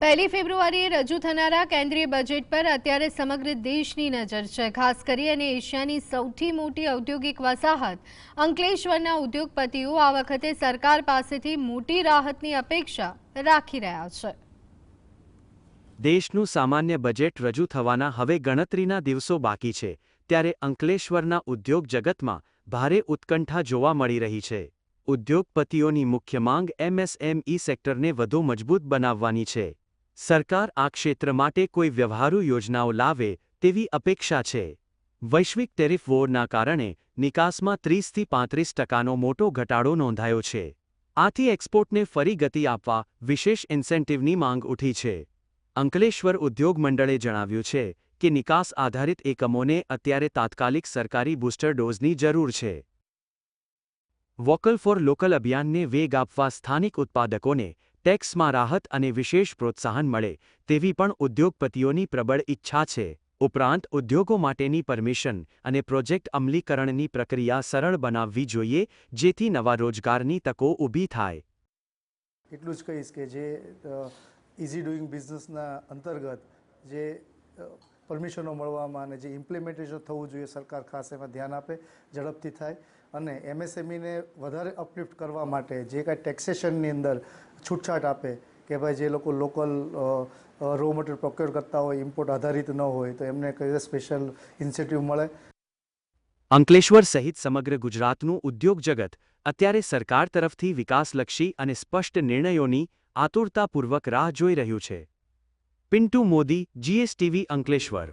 પહેલી ફેબ્રુઆરીએ રજૂ થનારા કેન્દ્રીય બજેટ પર અત્યારે સમગ્ર દેશની નજર છે। ખાસ કરીને એશિયાની સૌથી મોટી ઔદ્યોગિક વસાહત અંકલેશ્વરના ઉદ્યોગપતિઓ આ વખતે સરકાર પાસેથી મોટી રાહતની અપેક્ષા રાખી રહ્યા છે। દેશનું સામાન્ય બજેટ રજૂ થવાના હવે ગણતરીના દિવસો બાકી છે, ત્યારે અંકલેશ્વરના ઉદ્યોગ જગતમાં ભારે ઉત્કંઠા જોવા મળી રહી છે। ઉદ્યોગપતિઓની મુખ્ય માંગ એમએસએમઈ સેક્ટરને વધુ મજબૂત બનાવવાની છે। સરકાર આ ક્ષેત્ર માટે કોઈ વ્યવહારુ યોજનાઓ લાવે તેવી અપેક્ષા છે। વૈશ્વિક ટેરિફ વોરના કારણે નિકાસમાં 30થી 35% મોટો ઘટાડો નોંધાયો છે। આથી એક્સપોર્ટને ફરી ગતિ આપવા વિશેષ ઇન્સેન્ટિવની માંગ ઉઠી છે। અંકલેશ્વર ઉદ્યોગ મંડળે જણાવ્યું છે કે નિકાસ આધારિત એકમોને અત્યારે તાત્કાલિક સરકારી બૂસ્ટર ડોઝની જરૂર છે। વોકલ ફોર લોકલ અભિયાનને વેગ આપવા સ્થાનિક ઉત્પાદકોને ટેક્સમાં રાહત અને વિશેષ પ્રોત્સાહન મળે તેવી પણ ઉદ્યોગપતિઓની પ્રબળ ઈચ્છા છે। ઉપરાંત ઉદ્યોગો માટેની પરમિશન અને પ્રોજેક્ટ અમલીકરણની પ્રક્રિયા સરળ બનાવવી જોઈએ, જેથી નવા રોજગારની તકો ઊભી થાય। એટલું જ કહીશ કે જે ઇઝી ડુઈંગ બિઝનેસના અંતર્ગત જે પરમિશનો મળવામાં અને જે ઇમ્પ્લિમેન્ટેશન થવું જોઈએ, સરકાર ખાસ એમાં ધ્યાન આપે, ઝડપથી થાય અને એમએસએમઈને વધારે અપલિફ્ટ કરવા માટે જે કાંઈ ટેક્સેશનની અંદર છૂટછાટ આપે કે ભાઈ જે લોકો લોકલ રો મટીરિયલ પ્રોક્યોર કરતા હોય, ઇમ્પોર્ટ આધારિત ન હોય, તો એમને કઈ સ્પેશિયલ ઇન્સેન્ટિવ મળે। અંકલેશ્વર સહિત સમગ્ર ગુજરાતનું ઉદ્યોગ જગત અત્યારે સરકાર તરફથી વિકાસલક્ષી અને સ્પષ્ટ નિર્ણયોની આતુરતાપૂર્વક રાહ જોઈ રહ્યું છે। પિન્ટુ મોદી, જીએસટીવી અંકલેશ્વર।